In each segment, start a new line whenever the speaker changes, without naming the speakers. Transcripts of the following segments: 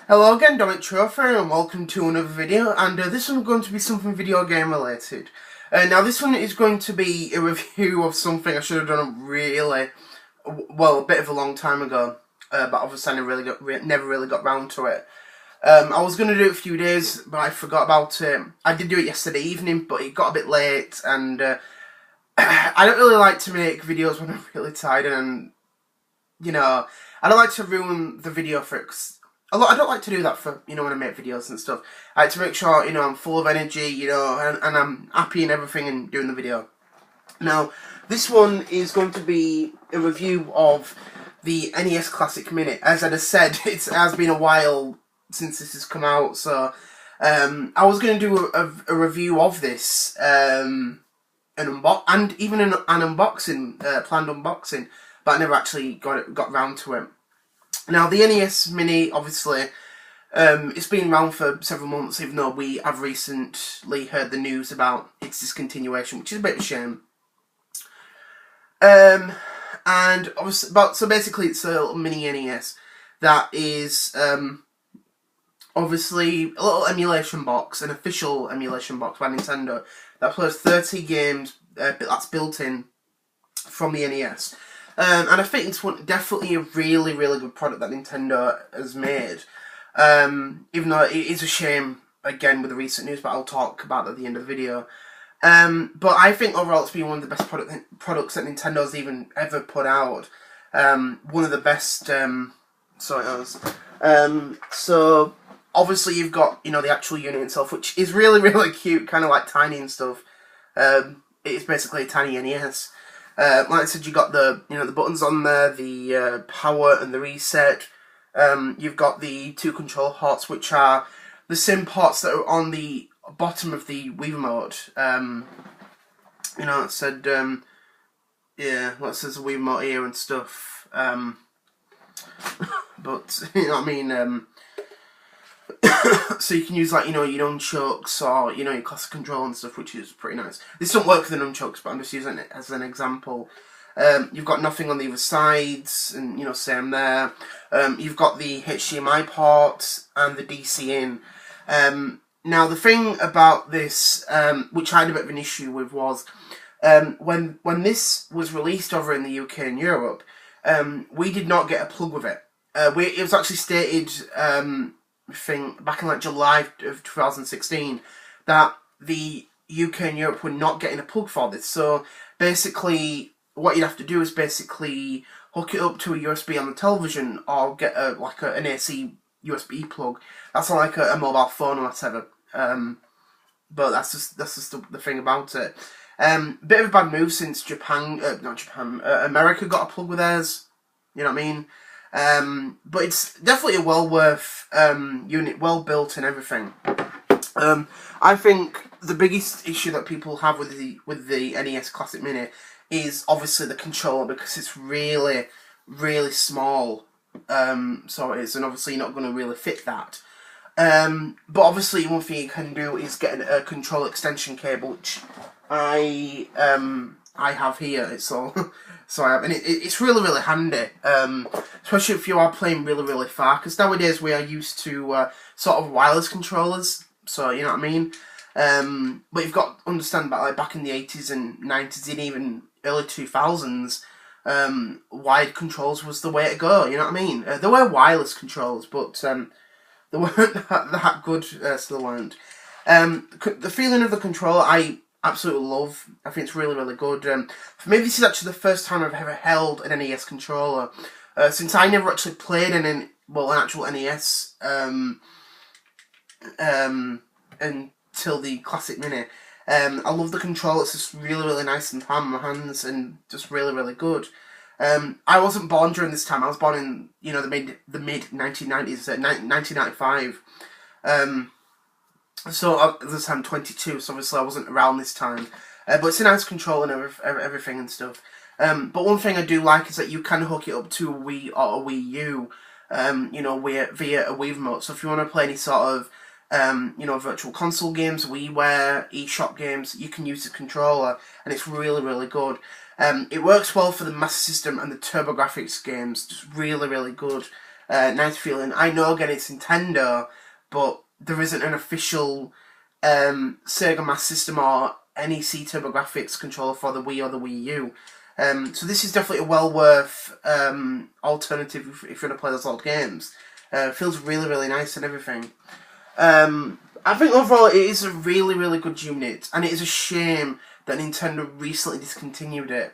Hello again, Dominic Trophy, and welcome to another video, and this one's going to be something video game related. Now this one is going to be a review of something I should have done a bit of a long time ago, but obviously I never really got round to it. I was going to do it a few days, but I forgot about it. I did do it yesterday evening, but it got a bit late, and I don't really like to make videos when I'm really tired, and, you know, I don't like to ruin the video for it, 'cause I don't like to do that for, when I make videos and stuff. I like to make sure, I'm full of energy, and I'm happy and everything and doing the video. Now, this one is going to be a review of the NES Classic Mini. As I just said, it has been a while since this has come out, so I was going to do a review of this, and even an unboxing, planned unboxing, but I never actually got round to it. Now, the NES Mini, obviously, it's been around for several months, even though we have recently heard the news about its discontinuation, which is a bit of a shame. And obviously, so basically, it's a little mini NES that is obviously a little emulation box, an official emulation box by Nintendo that plays 30 games that's built in from the NES. And I think it's definitely a really, really good product that Nintendo has made. Even though it is a shame, again, with the recent news, but I'll talk about that at the end of the video. But I think overall it's been one of the best products that Nintendo's ever put out. One of the best, so obviously you've got, the actual unit itself, which is really, really cute, kind of like tiny and stuff. It's basically a tiny NES. Like I said, you got the the buttons on there, the power and the reset. You've got the two control ports, which are the same ports that are on the bottom of the Wii remote. It said it says Wii remote here and stuff. But you know what I mean. So you can use your nunchucks or your classic control and stuff, which is pretty nice. This doesn't work for the nunchucks, but I'm just using it as an example. You've got nothing on the other sides, and same there. You've got the HDMI port and the DC in. Now the thing about this, which I had a bit of an issue with, was when this was released over in the UK and Europe, we did not get a plug with it. It was actually stated. Back in July of 2016 that the UK and Europe were not getting a plug for this. So basically what you'd have to do is basically hook it up to a USB on the television or get an AC USB plug. That's not like a mobile phone or whatever. But that's just the thing about it. Bit of a bad move since America got a plug with theirs. You know what I mean? But it's definitely a well worth unit, well built and everything. I think the biggest issue that people have with the NES Classic Mini is obviously the controller, because it's really, really small. So it is, and obviously you're not going to really fit that. But obviously one thing you can do is get a control extension cable, which I have here. It's all. So I have, and it's really, really handy, especially if you are playing really, really far, because nowadays we are used to sort of wireless controllers, so you know what I mean. But you've got to understand back in the 80s and 90s and even early 2000s, wired controls was the way to go, you know what I mean. There were wireless controls, but they weren't that good, still weren't. The feeling of the controller, I absolutely love. I think it's really, really good. For me, this is actually the first time I've ever held an NES controller, since I never actually played an actual NES until the Classic Mini. I love the controller. It's just really, really nice and calm in my hands, and just really, really good. I wasn't born during this time. I was born in the mid 1990s, 1995. So at this time, 22, so obviously I wasn't around this time. But it's a nice control and everything and stuff. But one thing I do like is that you can hook it up to a Wii or a Wii U, via a Wii remote. So if you want to play any sort of, virtual console games, WiiWare, eShop games, you can use the controller, and it's really, really good. It works well for the Master System and the TurboGrafx games, just really, really good. nice feeling. I know, again, it's Nintendo, but there isn't an official Sega Master System or NEC TurboGrafx controller for the Wii or the Wii U. So this is definitely a well worth alternative if you want to play those old games. Feels really, really nice and everything. I think overall it is a really, really good unit, and it is a shame that Nintendo recently discontinued it.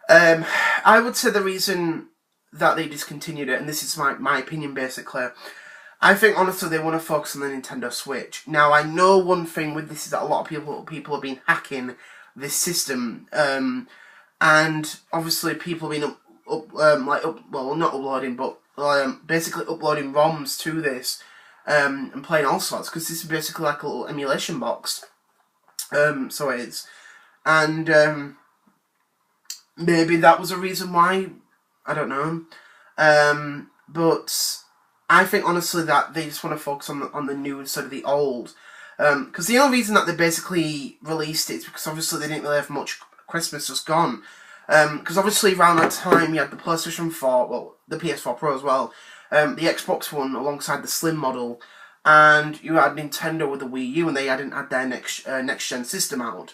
I would say the reason that they discontinued it, and this is my opinion basically, I think honestly they want to focus on the Nintendo Switch. Now I know one thing with this is that a lot of people have been hacking this system, and obviously people have been well, not uploading, but basically uploading ROMs to this, and playing all sorts, because this is basically like a little emulation box. So it is, and maybe that was a reason why. I don't know, but I think honestly that they just want to focus on the new instead of the old, because the only reason that they basically released it is because obviously they didn't really have much. Christmas just gone, because obviously around that time you had the PlayStation 4, well, the PS4 Pro as well, the Xbox One alongside the Slim model, and you had Nintendo with the Wii U, and they hadn't had their next gen system out.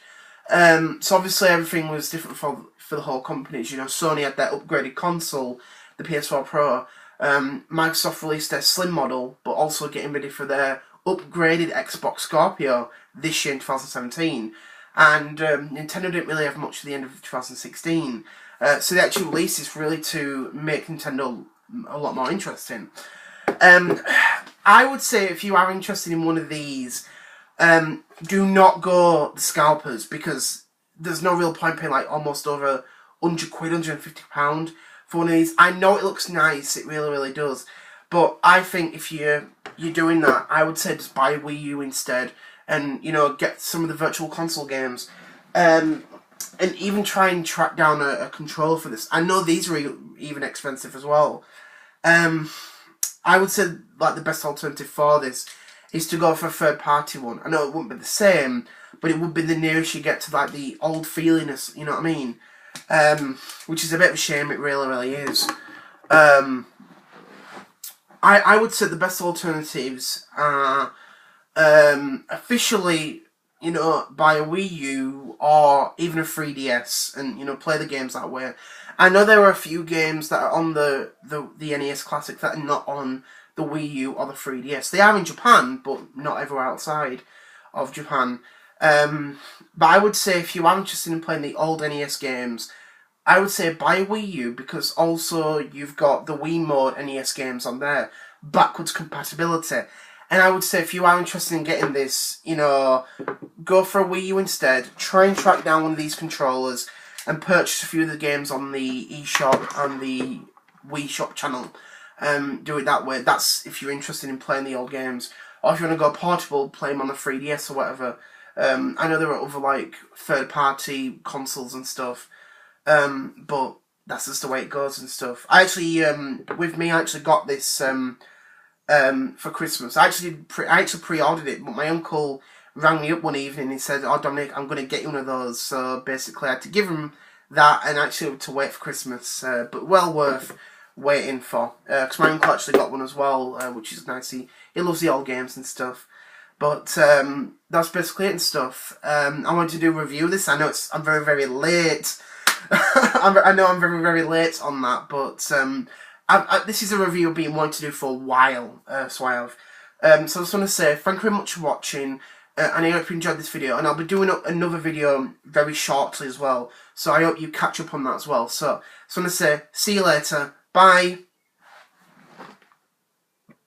So obviously everything was different for the whole companies. You know, Sony had their upgraded console, the PS4 Pro. Microsoft released their Slim model, but also getting ready for their upgraded Xbox Scorpio this year in 2017. And Nintendo didn't really have much at the end of 2016. So they actually released this really to make Nintendo a lot more interesting. I would say if you are interested in one of these, do not go the scalpers, because there's no real point paying like almost over £100, £150 for one of these. I know it looks nice, it really, really does, but I think if you're doing that, I would say just buy a Wii U instead, and you know, get some of the Virtual Console games, and even try and track down a controller for this. I know these are even expensive as well. I would say like the best alternative for this is to go for a third-party one. I know it wouldn't be the same, but it would be the nearest you get to like the old feeliness, you know what I mean? Which is a bit of a shame, it really, really is. I would say the best alternatives are officially, you know, buy a Wii U or even a 3DS and, you know, play the games that way. I know there are a few games that are on the NES Classic that are not on the Wii U or the 3DS. They are in Japan, but not everywhere outside of Japan. But I would say if you are interested in playing the old NES games, I would say buy a Wii U, because also you've got the Wii Mode NES games on there, backwards compatibility. And I would say if you are interested in getting this, you know, go for a Wii U instead. Try and track down one of these controllers and purchase a few of the games on the eShop and the Wii Shop channel. Do it that way. That's if you're interested in playing the old games. Or if you want to go portable, play them on the 3DS or whatever. I know there are other like third-party consoles and stuff, but that's just the way it goes and stuff. I actually, with me, I actually got this for Christmas. I actually pre-ordered it, but my uncle rang me up one evening and he said, "Oh, Dominic, I'm going to get you one of those." So basically, I had to give him that and actually to wait for Christmas, but well worth waiting for, because my uncle actually got one as well, which is nice. He loves the old games and stuff. But that's basically it and stuff. I wanted to do a review of this. I know I'm very, very late. I know I'm very, very late on that, but this is a review I've been wanting to do for a while, so I have. So I just want to say thank you very much for watching, and I hope you enjoyed this video, and I'll be doing another video very shortly as well, so I hope you catch up on that as well. So I just want to say, see you later, bye!